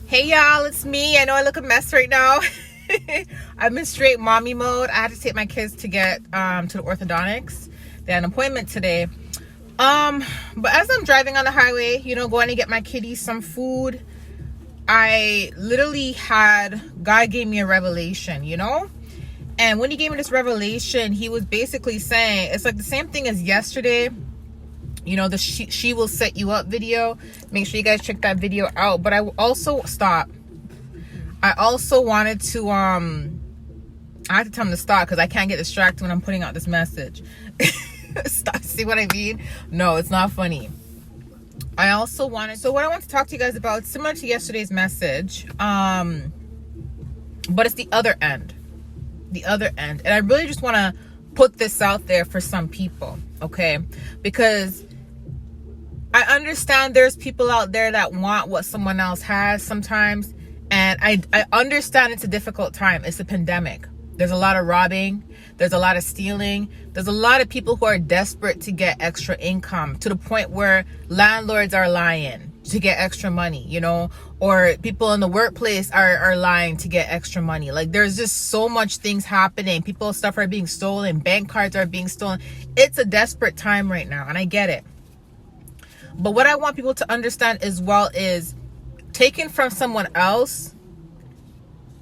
Hey y'all, it's me. I know I look a mess right now. I'm in straight mommy mode. I had to take my kids to get to the orthodontics. They had an appointment today. But as I'm driving on the highway, going to get my kitties some food, I literally God gave me a revelation, And when he gave me this revelation, he was basically saying, it's like the same thing as yesterday. The she will set you up video. Make sure you guys check that video out. But I also wanted to I have to tell him to stop because I can't get distracted when I'm putting out this message. Stop. See what I mean? No, it's not funny. So what I want to talk to you guys about, similar to yesterday's message, but it's the other end. And I really just want to put this out there for some people, okay? Because I understand there's people out there that want what someone else has sometimes. And I understand it's a difficult time. It's a pandemic. There's a lot of robbing. There's a lot of stealing. There's a lot of people who are desperate to get extra income to the point where landlords are lying to get extra money, or people in the workplace are lying to get extra money. Like, there's just so much things happening. People's stuff are being stolen. Bank cards are being stolen. It's a desperate time right now, and I get it. But what I want people to understand as well is taken from someone else.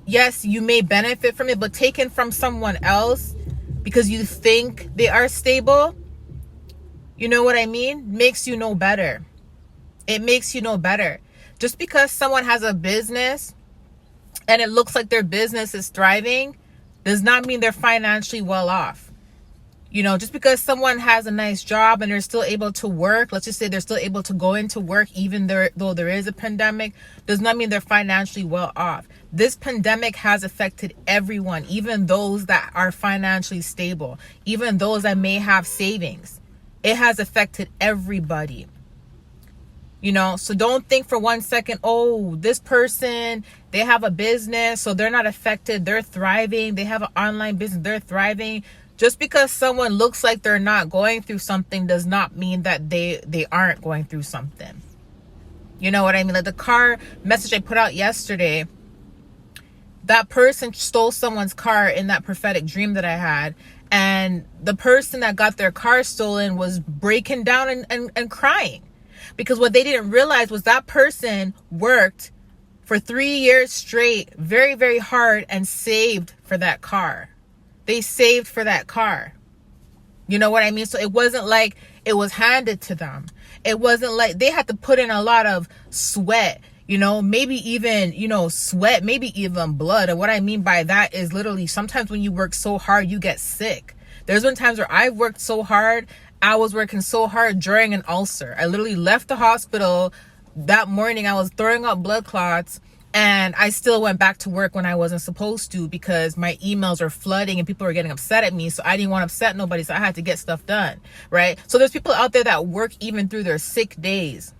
Yes, you may benefit from it, but taken from someone else because you think they are stable, you know what I mean? Makes you no better. It makes you no better. Just because someone has a business and it looks like their business is thriving does not mean they're financially well off. Just because someone has a nice job and they're still able to work, let's just say they're still able to go into work even though there is a pandemic, does not mean they're financially well off. This pandemic has affected everyone, even those that are financially stable, even those that may have savings. It has affected everybody. So don't think for 1 second, oh, this person, they have a business, so they're not affected. They're thriving. They have an online business. They're thriving. Just because someone looks like they're not going through something does not mean that they aren't going through something. You know what I mean? Like the car message I put out yesterday, that person stole someone's car in that prophetic dream that I had. And the person that got their car stolen was breaking down and crying. Because what they didn't realize was that person worked for 3 years straight, very, very hard, and saved for that car. They saved for that car. You know what I mean? So it wasn't like it was handed to them. It wasn't like they had to put in a lot of sweat, maybe even, sweat, maybe even blood. And what I mean by that is literally sometimes when you work so hard, you get sick. There's been times where I've worked so hard. I was working so hard during an ulcer. I literally left the hospital that morning. I was throwing up blood clots. And I still went back to work when I wasn't supposed to because my emails are flooding and people are getting upset at me. So I didn't want to upset nobody. So I had to get stuff done. Right. So there's people out there that work even through their sick days.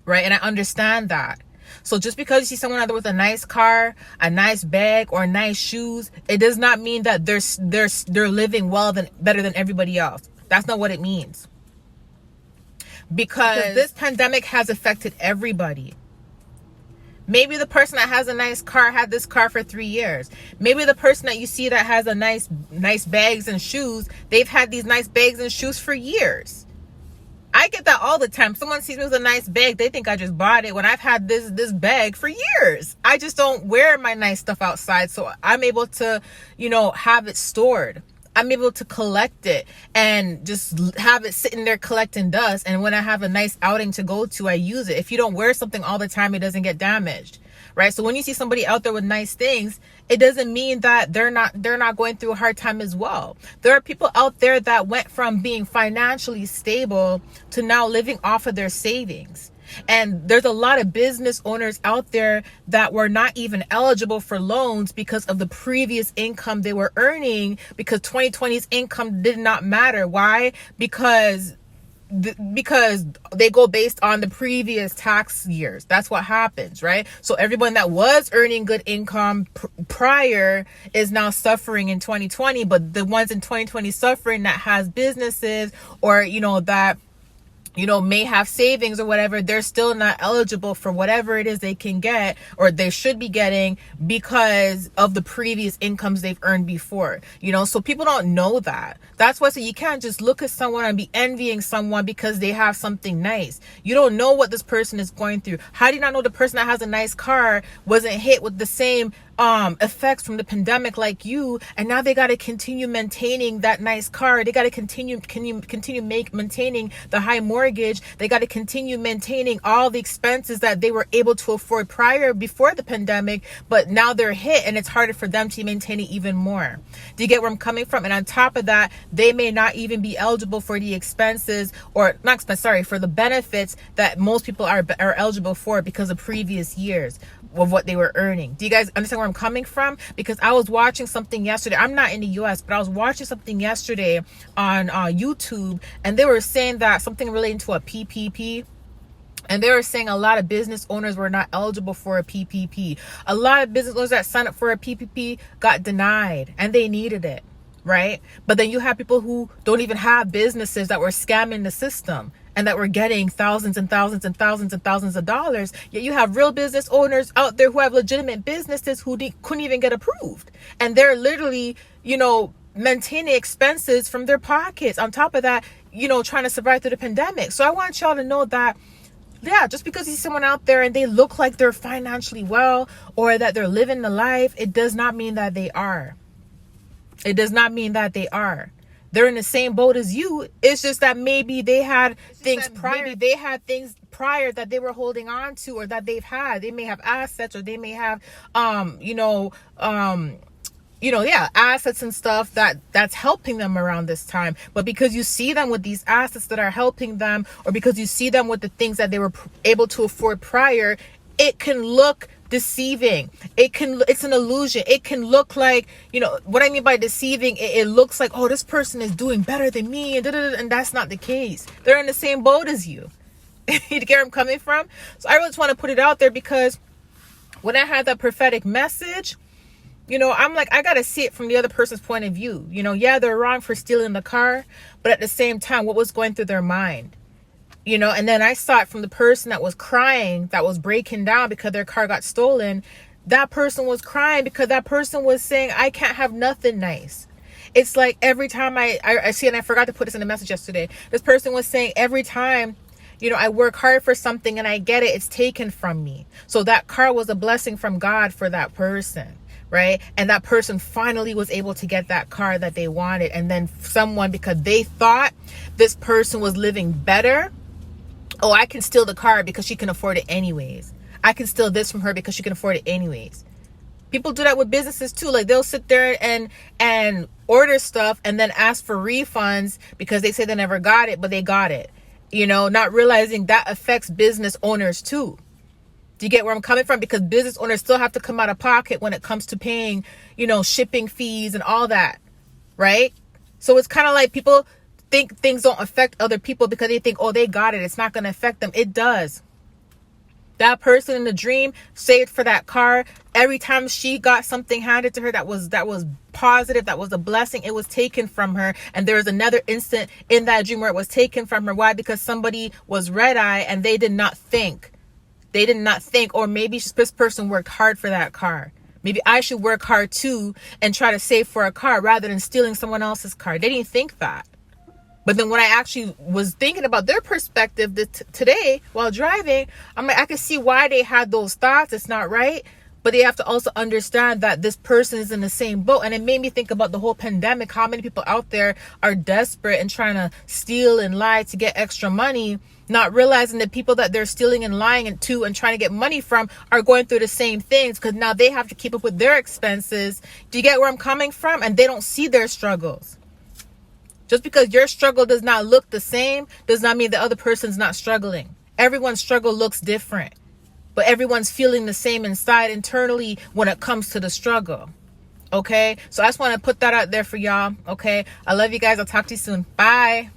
Right. And I understand that. So just because you see someone out there with a nice car, a nice bag, or nice shoes, it does not mean that they're living better than everybody else. That's not what it means. Because this pandemic has affected everybody. Maybe the person that has a nice car had this car for 3 years. Maybe the person that you see that has a nice bags and shoes, they've had these nice bags and shoes for years. I get that all the time. Someone sees me with a nice bag, they think I just bought it when I've had this bag for years. I just don't wear my nice stuff outside, so I'm able to, have it stored. I'm able to collect it and just have it sitting there collecting dust. And when I have a nice outing to go to, I use it. If you don't wear something all the time, it doesn't get damaged, right? So when you see somebody out there with nice things, it doesn't mean that they're not going through a hard time as well. There are people out there that went from being financially stable to now living off of their savings. And there's a lot of business owners out there that were not even eligible for loans because of the previous income they were earning, because 2020's income did not matter. Why? Because they go based on the previous tax years. That's what happens, right? So everyone that was earning good income prior is now suffering in 2020, but the ones in 2020 suffering that has businesses or, that may have savings or whatever, they're still not eligible for whatever it is they can get or they should be getting because of the previous incomes they've earned before. So people don't know that. That's why, so you can't just look at someone and be envying someone because they have something nice. You don't know what this person is going through. How do you not know the person that has a nice car wasn't hit with the same effects from the pandemic like you, and now they got to continue maintaining that nice car. They got to continue maintaining the high mortgage. They got to continue maintaining all the expenses that they were able to afford before the pandemic, but now they're hit and it's harder for them to maintain it even more. Do you get where I'm coming from? And on top of that, they may not even be eligible for the expenses, or not expense, sorry, for the benefits that most people are eligible for because of previous years of what they were earning. Do you guys understand where I'm coming from? Because I was watching something yesterday. I'm not in the US, but I was watching something yesterday on YouTube, and they were saying that something relating to a PPP. And they were saying a lot of business owners were not eligible for a PPP. A lot of business owners that signed up for a PPP got denied, and they needed it, right? But then you have people who don't even have businesses that were scamming the system and that were getting thousands and thousands and thousands and thousands of dollars. Yet you have real business owners out there who have legitimate businesses who couldn't even get approved. And they're literally, maintaining expenses from their pockets. On top of that, trying to survive through the pandemic. So I want y'all to know that, yeah, just because you see someone out there and they look like they're financially well or that they're living the life, it does not mean that they are. It does not mean that they are. They're in the same boat as you. It's just that maybe they had things prior. Maybe they had things prior that they were holding on to, or that they've had. They may have assets, or they may have, assets and stuff that's helping them around this time. But because you see them with these assets that are helping them, or because you see them with the things that they were able to afford prior, it can look deceiving. It's an illusion. It can look like, what I mean by deceiving, it looks like, oh, this person is doing better than me, and that's not the case. They're in the same boat as you. You get where I'm coming from? So I just want to put it out there, because when I had that prophetic message, I'm like, I got to see it from the other person's point of view. Yeah, they're wrong for stealing the car, but at the same time, what was going through their mind? And then I saw it from the person that was crying, that was breaking down because their car got stolen. That person was crying because that person was saying, I can't have nothing nice. It's like every time I see, and I forgot to put this in the message yesterday, this person was saying, every time, I work hard for something and I get it, it's taken from me. So that car was a blessing from God for that person, right? And that person finally was able to get that car that they wanted. And then someone, because they thought this person was living better, oh, I can steal the car because she can afford it anyways. I can steal this from her because she can afford it anyways. People do that with businesses too. Like, they'll sit there and order stuff and then ask for refunds because they say they never got it, but they got it. Not realizing that affects business owners too. Do you get where I'm coming from? Because business owners still have to come out of pocket when it comes to paying, shipping fees and all that, right? So it's kind of like people think things don't affect other people because they think, oh, they got it, it's not going to affect them. It does. That person in the dream saved for that car. Every time she got something handed to her that was positive, that was a blessing, it was taken from her. And there was another instant in that dream where it was taken from her. Why? Because somebody was red-eye and they did not think. Or maybe this person worked hard for that car. Maybe I should work hard too and try to save for a car rather than stealing someone else's car. They didn't think that. But then when I actually was thinking about their perspective today while driving, I'm like, I can see why they had those thoughts. It's not right. But they have to also understand that this person is in the same boat. And it made me think about the whole pandemic, how many people out there are desperate and trying to steal and lie to get extra money, not realizing that people that they're stealing and lying to and trying to get money from are going through the same things, because now they have to keep up with their expenses. Do you get where I'm coming from? And they don't see their struggles. Just because your struggle does not look the same does not mean the other person's not struggling. Everyone's struggle looks different, but everyone's feeling the same inside internally when it comes to the struggle. Okay? So I just want to put that out there for y'all. Okay? I love you guys. I'll talk to you soon. Bye.